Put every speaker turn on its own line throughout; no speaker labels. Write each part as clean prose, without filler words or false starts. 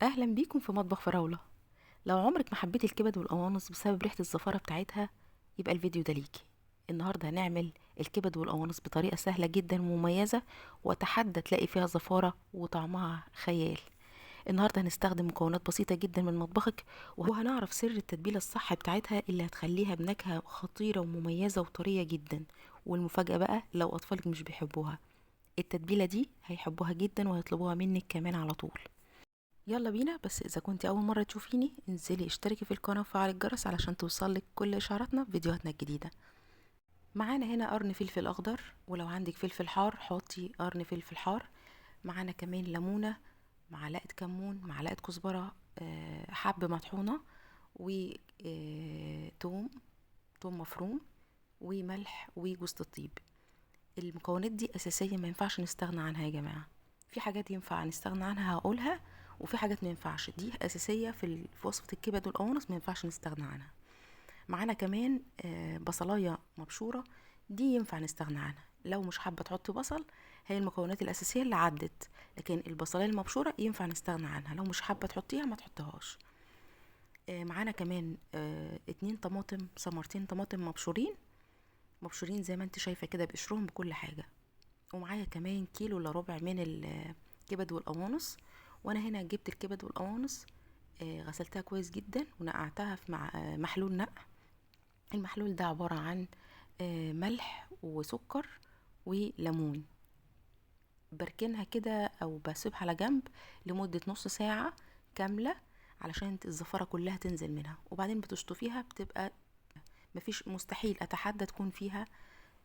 اهلا بيكم في مطبخ فراولة. لو عمرك ما حبيت الكبد والقوانص بسبب ريحة الزفارة بتاعتها يبقى الفيديو ده ليكي. النهاردة هنعمل الكبد والقوانص بطريقة سهلة جدا ومميزة، واتحدى تلاقي فيها زفارة وطعمها خيال. النهاردة هنستخدم مكونات بسيطة جدا من مطبخك، وهنعرف سر التتبيلة الصح بتاعتها اللي هتخليها بنكهة خطيرة ومميزة وطرية جدا. والمفاجأة بقى لو أطفالك مش بيحبوها، التتبيلة دي هيحبوها جدا وهيطلبوها منك كمان على طول. يلا بينا. بس اذا كنت اول مرة تشوفيني انزلي اشتركي في القناة وفعلي الجرس علشان توصلك كل اشعاراتنا بفيديوهاتنا الجديدة. معانا هنا قرن فلفل اخضر، ولو عندك فلفل حار حطي قرن فلفل حار. معانا كمان ليمونة، معلقة كمون، معلقة كزبرة، حب مطحونة، و توم مفروم، وملح وجوز الطيب. المكونات دي اساسيه ما ينفعش نستغنى عنها يا جماعه. في حاجات ينفع نستغنى عنها هقولها، وفي حاجات ما ينفعش. دي اساسيه في وصفه الكبد والقوانص، ما ينفعش نستغنى عنها. معانا كمان بصلايه مبشوره، دي ينفع نستغنى عنها لو مش حابه تحطي بصل. هي المكونات الاساسيه اللي عدت، لكن البصلايه المبشوره ينفع نستغنى عنها لو مش حابه تحطيها ما تحطيهاش. معانا كمان 2 طماطم، ثمرتين طماطم مبشورين زي ما انت شايفه كده بقشرهم بكل حاجه. ومعايا كمان كيلو الا ربع من الكبد والقوانص. وانا هنا جبت الكبد والقوانص، غسلتها كويس جدا ونقعتها في محلول نقع. المحلول ده عبارة عن ملح وسكر وليمون. بركنها كده او بسيبها على جنب لمدة نص ساعة كاملة علشان الزفارة كلها تنزل منها، وبعدين بتشطفيها. بتبقى مفيش، مستحيل اتحدى تكون فيها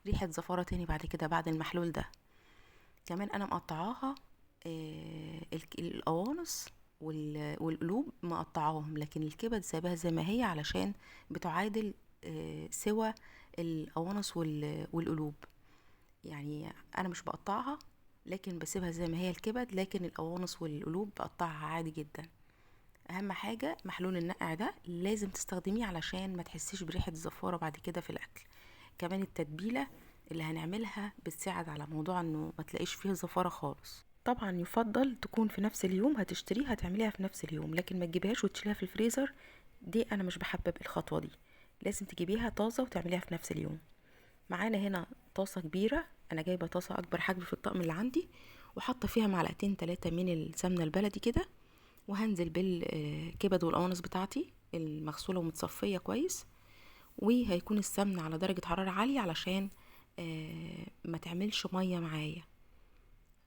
ريحة زفارة تاني بعد كده بعد المحلول ده. كمان انا مقطعاها القوانص والقلوب مقطعاهم، لكن الكبد سايباها زي ما هي علشان بتعادل سوى القوانص والقلوب. يعني انا مش بقطعها، لكن بسيبها زي ما هي الكبد، لكن القوانص والقلوب بقطعها عادي جدا. اهم حاجة محلول النقع ده لازم تستخدميه علشان ما تحسيش بريحة الزفارة بعد كده في الاكل. كمان التتبيلة اللي هنعملها بتساعد على موضوع انه ما تلاقيش فيه زفارة خالص. طبعا يفضل تكون في نفس اليوم، هتشتريها هتعمليها في نفس اليوم، لكن ما تجيبهاش وتشيلها في الفريزر. دي انا مش بحبب الخطوة دي، لازم تجيبيها طازة وتعمليها في نفس اليوم. معانا هنا طاسة كبيرة، انا جايبة طاسة اكبر حجم في الطقم اللي عندي، وحاطة فيها معلقتين 3 من السمنة البلدي كده. وهنزل بالكبد والقوانص بتاعتي المغسولة ومتصفية كويس، وهيكون السمن على درجة حرارة عالية علشان ما تعملش مية معايا.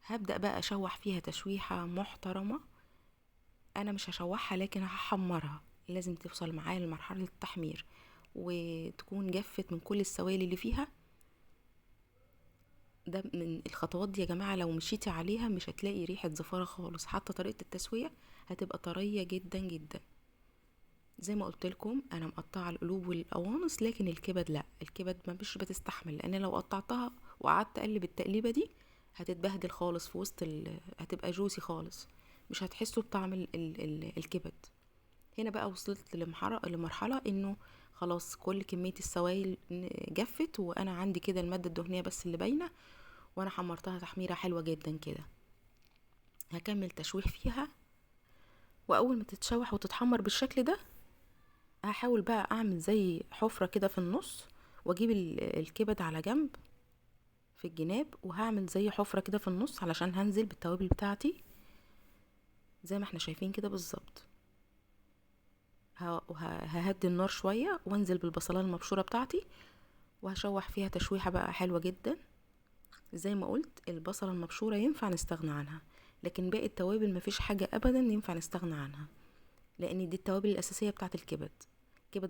هبدأ بقى اشوح فيها تشويحة محترمة. انا مش هشوحها لكن هحمرها، لازم توصل معايا لمرحلة التحمير وتكون جفت من كل السوائل اللي فيها. ده من الخطوات دي يا جماعة، لو مشيتي عليها مش هتلاقي ريحة زفارة خالص، حتى طريقة التسوية هتبقى طرية جدا جدا. زي ما قلت لكم انا مقطعه القلوب والقوانص، لكن الكبد لا، الكبد ما مش بتستحمل، لان لو قطعتها وقعدت اقلب التقليبه دي هتتبهدل خالص في وسط هتبقى جوسي خالص، مش هتحسوا بطعم الكبد. هنا بقى وصلت لمرحله انه خلاص كل كميه السوائل جفت، وانا عندي كده الماده الدهنيه بس اللي باينه، وانا حمرتها تحميره حلوه جدا كده. هكمل تشويح فيها، واول ما تتشوح وتتحمر بالشكل ده هحاول بقى اعمل زي حفرة كده في النص، واجيب الكبد على جنب في الجناب، وهعمل زي حفرة كده في النص علشان هنزل بالتوابل بتاعتي زي ما احنا شايفين كده بالظبط. ههدي النار شوية وانزل بالبصلة المبشورة بتاعتي، وهشوح فيها تشويحة بقى حلوة جدا. زي ما قلت البصلة المبشورة ينفع نستغنى عنها، لكن باقي التوابل مفيش حاجة ابدا ينفع نستغنى عنها، لان دي التوابل الاساسية بتاعت الكبد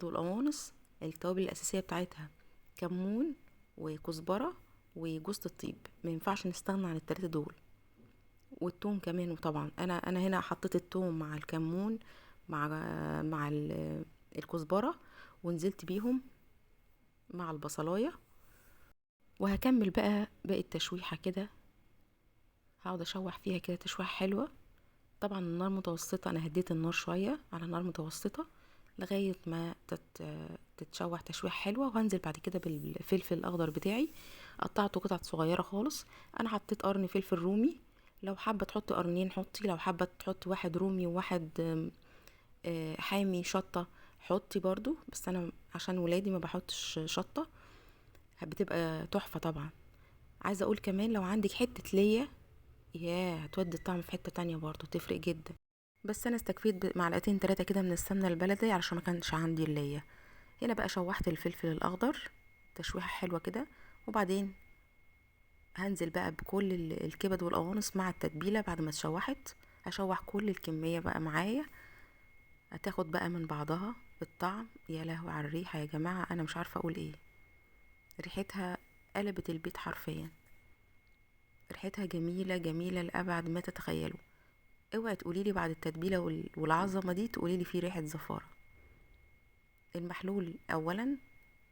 والقوانص. التوابل الاساسيه بتاعتها كمون وكزبره وجوز الطيب، ما ينفعش نستغنى عن التلاتة دول. والثوم كمان. وطبعا انا هنا حطيت الثوم مع الكمون مع الكزبره، ونزلت بيهم مع البصلايه. وهكمل بقى باقي التشويحه كده، هقعد اشوح فيها كده تشويحه حلوه. طبعا النار متوسطه، انا هديت النار شويه على نار متوسطه لغايه ما تتشوح تشويح حلوه. وهنزل بعد كده بالفلفل الاخضر بتاعي، قطعته قطع صغيره خالص. انا حطيت قرن فلفل رومي لو حابة تحطي قرنين حطي، لو حابة تحطي واحد رومي وواحد حامي شطة حطي برضو، بس انا عشان ولادي ما بحطش شطة، بتبقى تحفة طبعا. عايزة اقول كمان لو عندك حتة ليا، ياه هتودي الطعم في حتة تانية برضو، تفرق جدا. بس انا استكفيت بمعلقتين 3 كده من السمنة البلدي علشان ما كانش عندي الليا. هنا بقى شوحت الفلفل الاخضر تشويحة حلوة كده، وبعدين هنزل بقى بكل الكبد والقوانص مع التتبيلة بعد ما اتشوحت. هشوح كل الكمية بقى معايا، هتاخد بقى من بعضها الطعم. يا لهوي على الريحة يا جماعة، انا مش عارفة اقول ايه. ريحتها قلبت البيت حرفيا، ريحتها جميلة جميلة لأبعد ما تتخيلوا. اوعي تقوليلي بعد التتبيلة والعظمة دي تقوليلي فيه ريحة زفارة. المحلول اولا،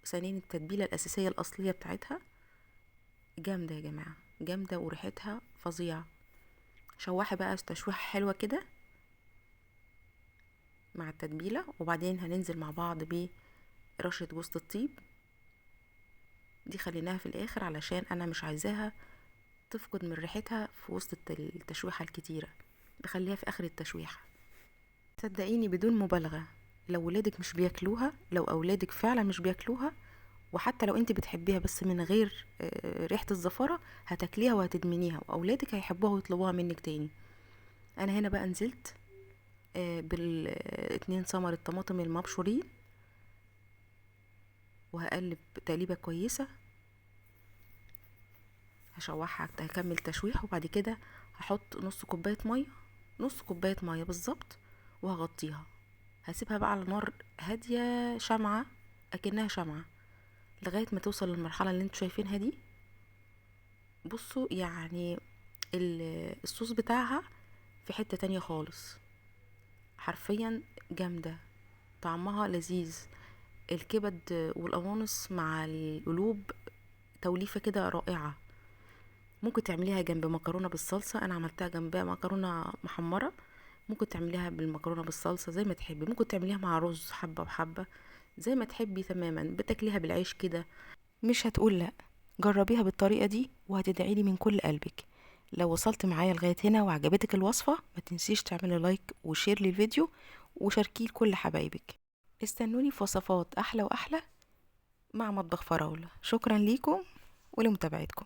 ثانيا التتبيلة الاساسية الاصلية بتاعتها جامدة يا جماعة، جامدة وريحتها فظيعة. شوحي بقى تشويحة حلوة كده مع التتبيلة، وبعدين هننزل مع بعض برشة جوز الطيب. دي خليناها في الاخر علشان انا مش عايزاها تفقد من ريحتها في وسط التشويحة الكتيرة، بخليها في اخر التشويحة. صدقيني بدون مبالغة، لو ولادك مش بياكلوها، لو اولادك فعلا مش بياكلوها، وحتى لو انت بتحبيها بس من غير ريحة الزفارة، هتاكليها وهتدمنيها، واولادك هيحبوها ويطلبوها منك تاني. انا هنا بقى نزلت بالاتنين ثمر الطماطم المبشورين، وهقلب تقليبة كويسة. هشوحها، هكمل تشويح، وبعد كده هحط نص كوباية مية، نص كوباية مية بالظبط، وهغطيها. هسيبها بقى على نار هادية شمعة، اكنها شمعة، لغاية ما توصل للمرحلة اللي انتوا شايفينها دي. بصوا يعني الصوص بتاعها في حتة تانية خالص، حرفيا جامدة، طعمها لذيذ. الكبد والقوانص مع القلوب توليفة كده رائعة. ممكن تعمليها جنب مكرونة بالصلصة، انا عملتها جنبها مكرونة محمرة. ممكن تعمليها بالمكرونة بالصلصة زي ما تحبي، ممكن تعمليها مع رز حبة وحبة زي ما تحبي تماما، بتاكليها بالعيش كده، مش هتقول لا. جربيها بالطريقة دي وهتدعيلي من كل قلبك. لو وصلت معايا لغاية هنا وعجبتك الوصفة، ما تنسيش تعملي لايك وشير للفيديو وشاركيه لكل حبايبك. استنوني في وصفات احلى واحلى مع مطبخ فراولة. شكرا ليكم ولمتابعتكم.